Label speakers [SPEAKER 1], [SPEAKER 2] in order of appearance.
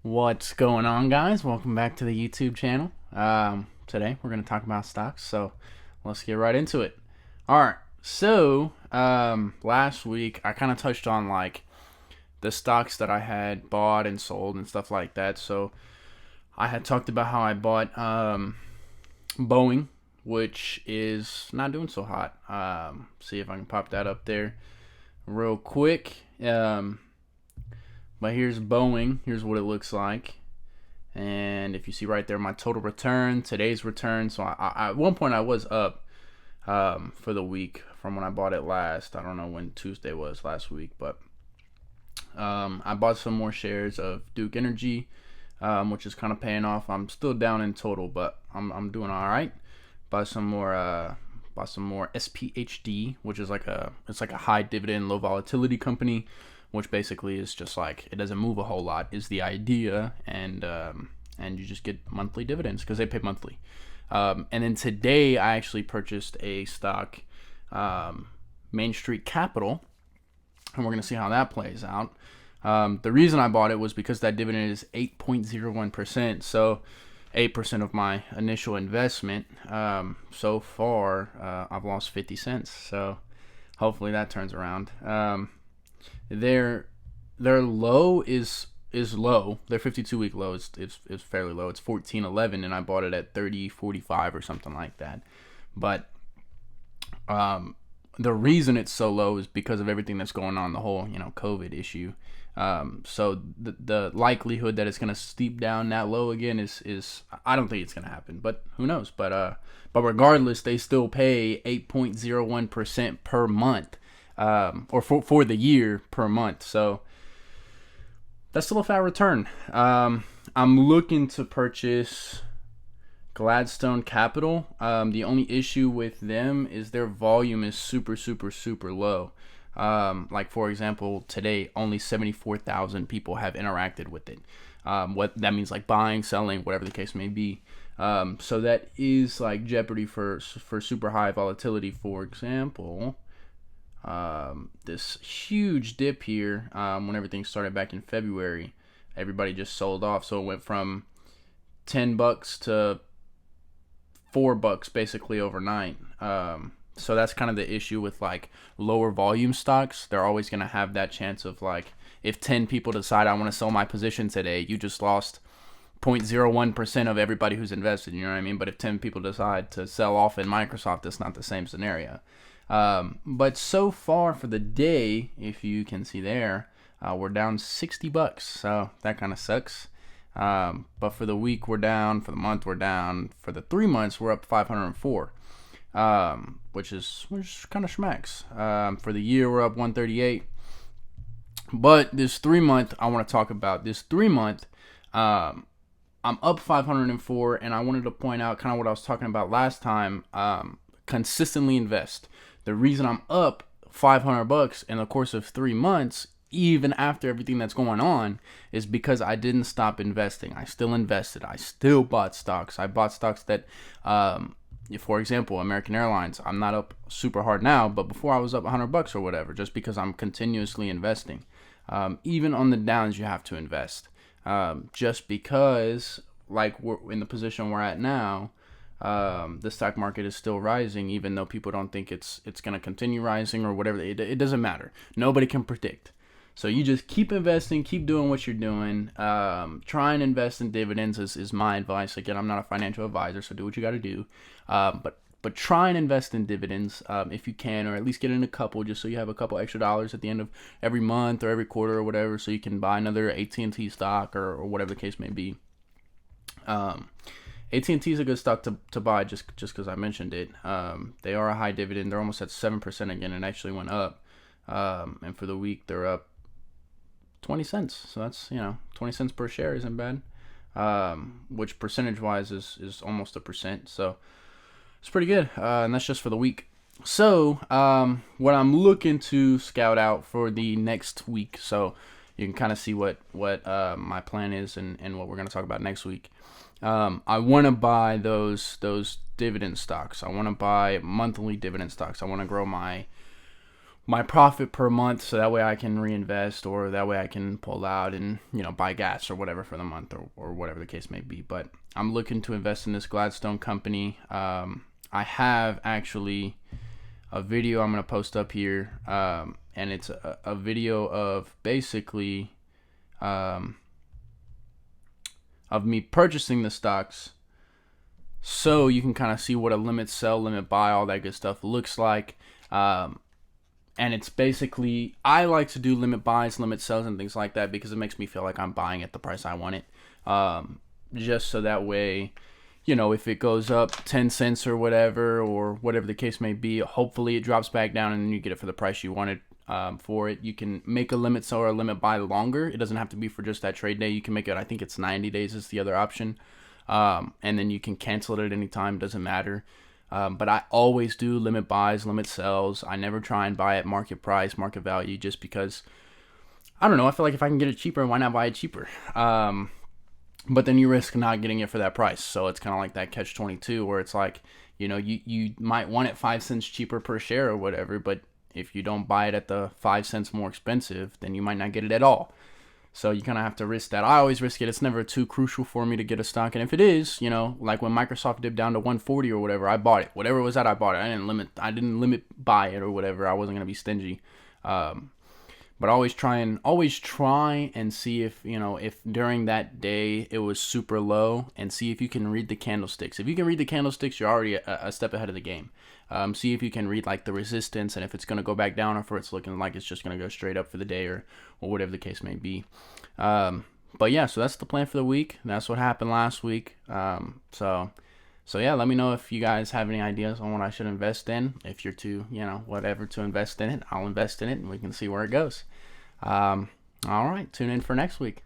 [SPEAKER 1] What's going on, guys? Welcome back to the YouTube channel. Today we're going to talk about stocks, so let's get right into it. All right, so last week I kind of touched on like the stocks that I had bought and sold and stuff like that. So I had talked about how I bought Boeing, which is not doing so hot. See if I can pop that up there real quick. But here's Boeing. Here's what it looks like. And if you see right there, my total return, today's return. So at one point I was up for the week from when I bought it last. I don't know when Tuesday was last week, but I bought some more shares of Duke Energy, which is kind of paying off. I'm still down in total, but I'm doing all right. Bought some more SPHD, which is like a high dividend, low volatility company, which basically is just like it doesn't move a whole lot is the idea, and you just get monthly dividends because they pay monthly. And then today I actually purchased a stock, Main Street Capital, and we're gonna see how that plays out. The reason I bought it was because that dividend is 8.01%, so 8% of my initial investment. So far, I've lost 50 cents. So hopefully that turns around. Their low is low. Their 52-week low is fairly low. It's 14.11, and I bought it at 30.45 or something like that. But the reason it's so low is because of everything that's going on, the whole COVID issue. So the likelihood that it's gonna steep down that low again is I don't think it's gonna happen, but who knows? But regardless, they still pay 8.01% per month, or for the year per month. So that's still a fat return. I'm looking to purchase Gladstone Capital. The only issue with them is their volume is super low. Like for example, today only 74,000 people have interacted with it. What that means, like buying, selling, whatever the case may be. So that is like jeopardy for super high volatility. For example, this huge dip here, when everything started back in February, everybody just sold off. So it went from $10 to $4 basically overnight. So that's kind of the issue with like lower volume stocks. They're always going to have that chance of like, if 10 people decide I want to sell my position today, you just lost 0.01% of everybody who's invested. You know what I mean? But if 10 people decide to sell off in Microsoft, it's not the same scenario. But so far for the day, if you can see there, we're down $60. So that kind of sucks. But for the week we're down, for the month we're down, for the 3 months we're up 504, which is kind of schmacks. For the year we're up 138. But this 3 month I want to talk about. This 3 month, I'm up 504, and I wanted to point out kind of what I was talking about last time. Consistently invest. The reason I'm up $500 in the course of 3 months, even after everything that's going on, is because I didn't stop investing. I still invested. I still bought stocks. I bought stocks that, for example, American Airlines. I'm not up super hard now, but before I was up $100 or whatever, just because I'm continuously investing. Even on the downs, you have to invest. Just because, like we're in the position we're at now, the stock market is still rising, even though people don't think it's going to continue rising or whatever. It doesn't matter. Nobody can predict. So you just keep investing, keep doing what you're doing. Try and invest in dividends is my advice. Again, I'm not a financial advisor, so do what you got to do. But try and invest in dividends if you can, or at least get in a couple, just so you have a couple extra dollars at the end of every month or every quarter or whatever, so you can buy another AT&T stock or whatever the case may be. AT&T is a good stock to buy just because I mentioned it. They are a high dividend. They're almost at 7% again, and actually went up. And for the week, they're up 20 cents. So that's, 20 cents per share isn't bad. Which percentage-wise is almost 1%. So it's pretty good. And that's just for the week. So what I'm looking to scout out for the next week, so you can kind of see what my plan is and what we're going to talk about next week. I want to buy those dividend stocks. I want to buy monthly dividend stocks. I want to grow my my profit per month, so that way I can reinvest, or that way I can pull out and, you know, buy gas or whatever for the month, or whatever the case may be. But I'm looking to invest in this Gladstone company. I have actually a video I'm going to post up here, and it's a video of basically of me purchasing the stocks, so you can kind of see what a limit sell, limit buy, all that good stuff looks like. And it's basically, I like to do limit buys, limit sells, and things like that because it makes me feel like I'm buying at the price I want it. Just so that way, you know, if it goes up 10 cents or whatever the case may be, hopefully it drops back down and then you get it for the price you wanted for it. You can make a limit sell or a limit buy longer. It doesn't have to be for just that trade day. You can make it, I think it's 90 days is the other option. And then you can cancel it at any time. Doesn't matter. But I always do limit buys, limit sells. I never try and buy at market price, market value, just because, I don't know, I feel like if I can get it cheaper, why not buy it cheaper? But then you risk not getting it for that price. So it's kind of like that catch-22 where it's like, you know, you might want it 5 cents cheaper per share or whatever, but if you don't buy it at the 5 cents more expensive, then you might not get it at all. So you kind of have to risk that. I always risk it. It's never too crucial for me to get a stock. And if it is, you know, like when Microsoft dipped down to 140 or whatever, I bought it. Whatever it was that, I bought it. I didn't limit buy it or whatever. I wasn't going to be stingy. But always try and see if, you know, if during that day it was super low, and see if you can read the candlesticks. If you can read the candlesticks, you're already a step ahead of the game. See if you can read like the resistance, and if it's going to go back down, or if it's looking like it's just going to go straight up for the day, or whatever the case may be. But yeah, so that's the plan for the week. That's what happened last week. So yeah, let me know if you guys have any ideas on what I should invest in. If you're to, you know, whatever to invest in it, I'll invest in it and we can see where it goes. All right, tune in for next week.